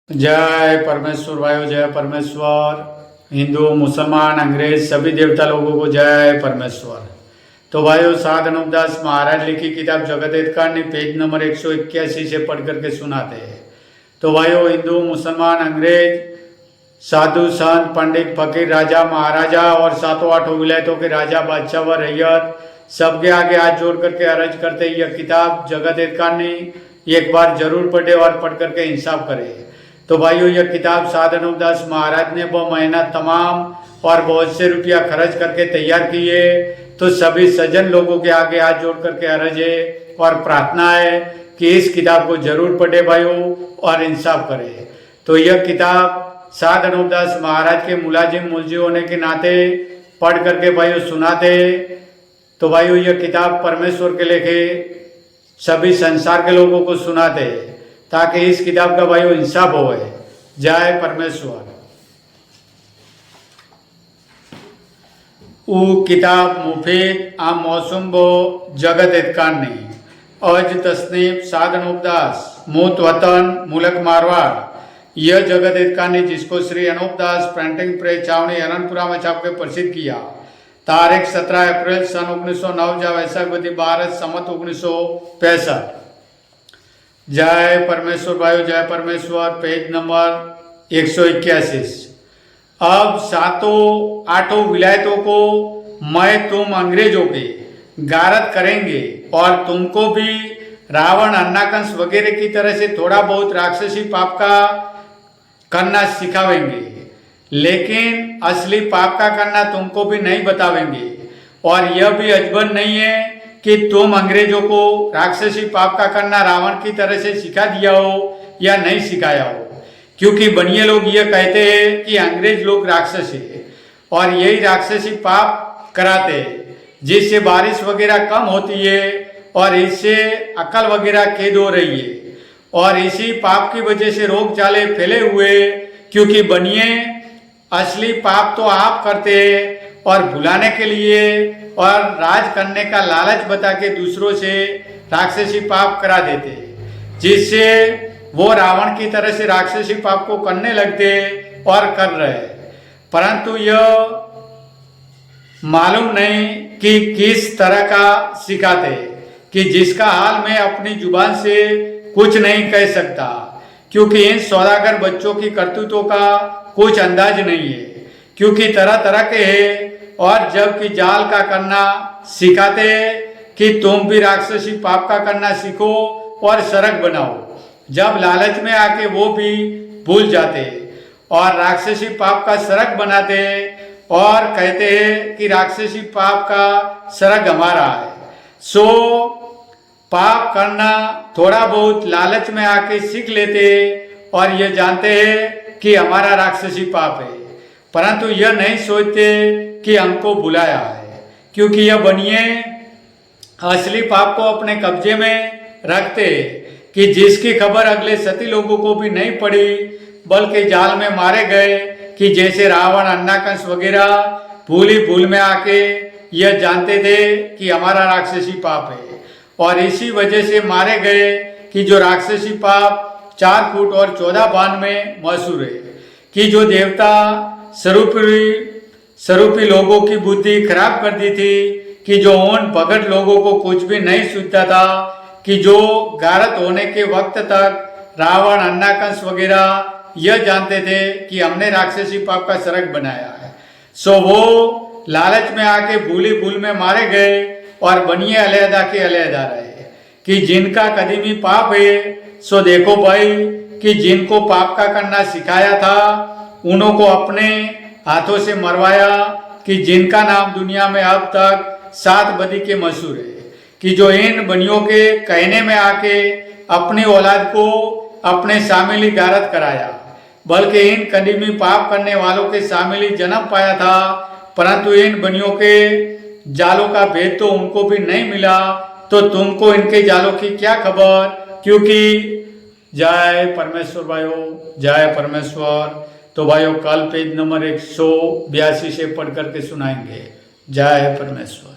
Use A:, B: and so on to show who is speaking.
A: जय परमेश्वर भाइयों, जय परमेश्वर। हिंदू, मुसलमान, अंग्रेज सभी देवता लोगों को जय परमेश्वर। तो भाइयों, साध अनुपदास महाराज लिखी किताब जगत हितकारिणी पेज नंबर 181 से पढ़ करके सुनाते हैं। तो भाइयों, हिंदू, मुसलमान, अंग्रेज, साधु, संत, पंडित, फकीर, राजा, महाराजा और सातों आठों विलायतों के राजा, बादशाह व रैयत सबके आगे हाथ जोड़ करके अर्ज करते यह किताब जगत हितकारिणी एक बार जरूर पढ़े और पढ़ करके इंसाफ करे। तो भाइयों, यह किताब साध अनुपदास महाराज ने वो मेहनत तमाम और बहुत से रुपया खर्च करके तैयार की है। तो सभी सज्जन लोगों के आगे हाथ जोड़ करके अर्ज है और प्रार्थना है कि इस किताब को जरूर पढ़े भाइयों और इंसाफ करे। तो यह किताब साध अनुपदास महाराज के मुलाजिम होने के नाते पढ़ करके भाइयों सुनाते। तो भाइयों, यह किताब परमेश्वर के लेखे सभी संसार के लोगों को सुनाते ताकि इस किताब का भाइयों इंसाफ होए। जय परमेश्वर। ऊ किताब मुफीद आम मौसम बो जगत हितकारिणी अज तस्नीफ साध अनुपदास मूत वतन मुलक मारवाड़। यह जगत हितकारिणी जिसको श्री अनुपदास प्रिंटिंग प्रेस छावनी अनंतपुरा में छाप के प्रसिद्ध किया। तारीख 17 अप्रैल सन 1909 जा वैशाख वती 12 संवत 1965। जय परमेश्वर भाइयों, जय परमेश्वर। Page number 181। अब सातों आठों विलायतों को मैं तुम अंग्रेजों के गारद करेंगे और तुमको भी रावण, अन्नाकंस वगैरह की तरह से थोड़ा बहुत राक्षसी पाप का करना सिखावेंगे, लेकिन असली पाप का करना तुमको भी नहीं बतावेंगे। और यह भी अजबर नहीं है कि तुम अंग्रेजों को राक्षसी पाप का करना रावण की तरह से सिखा दिया हो या नहीं सिखाया हो, क्योंकि बनिए लोग यह कहते हैं कि अंग्रेज लोग राक्षस है और यही राक्षसी पाप कराते हैं, जिससे बारिश वगैरह कम होती है और इससे अकल वगैरह कैद हो रही है। और इसी पाप की वजह से रोग चाले फैले हुए, क्योंकि बनिए असली पाप तो आप करते हैं और भुलाने के लिए और राज करने का लालच बता के दूसरों से राक्षसी पाप करा देते, जिससे वो रावण की तरह से राक्षसी पाप को करने लगते और कर रहे। परंतु यह मालूम नहीं कि किस तरह का सिखाते कि जिसका हाल मैं अपनी जुबान से कुछ नहीं कह सकता, क्योंकि इन सौदागर बच्चों की करतूतों का कुछ अंदाज नहीं है, क्योंकि तरह तरह के हैं। और जबकि जाल का करना सिखाते कि तुम भी राक्षसी पाप का करना सीखो और सरक बनाओ, जब लालच में आके वो भी भूल जाते और राक्षसी पाप का सरक बनाते और कहते हैं कि राक्षसी पाप का सरक हमारा है। सो पाप करना थोड़ा बहुत लालच में आके सीख लेते और ये जानते हैं कि हमारा राक्षसी पाप है, परंतु यह नहीं सोचते कि हमको बुलाया है, क्योंकि यह बनिए असली पाप को अपने कब्जे में रखते कि जिसकी खबर अगले सती लोगों को भी नहीं पड़ी, बल्कि जाल में मारे गए कि जैसे रावण, अन्नाकंस वगैरह भूल में आके यह जानते थे कि हमारा राक्षसी पाप है और इसी वजह से मारे गए कि जो राक्षसी पाप 4 फुट और 14 बाण में मशहूर है, कि जो देवता स्वरूपी लोगों की बुद्धि खराब कर दी थी, कि जो उन भगत लोगों को कुछ भी नहीं सूझता था, कि जो गारद होने के वक्त तक रावण, अन्नाकंस वगैरह यह जानते थे कि हमने राक्षसी पाप का सरक बनाया है। सो वो लालच में आके भूल में मारे गए और बनिए अलहदा के अलहदा रहे। कि जिनका कदीमी पाप है, सो देखो भाई कि जिनको पाप का करना सिखाया था उन्हों को अपने हाथों से मरवाया, कि जिनका नाम दुनिया में अब तक 7 बदी के मशहूर है, कि जो इन बनियों के कहने में आके अपनी औलाद को अपने शामिली गारद कराया, बल्कि इन कदीमी पाप करने वालों के शामिली जन्म पाया था, परंतु इन बनियों के जालों का भेद तो उनको भी नहीं मिला। तो तुमको इनके जालों की क्या खबर, क्योंकि जय परमेश्वर भाइयों, जय परमेश्वर। तो भाइयों, कल पेज नंबर 182 से पढ़ करके सुनाएंगे। जय परमेश्वर।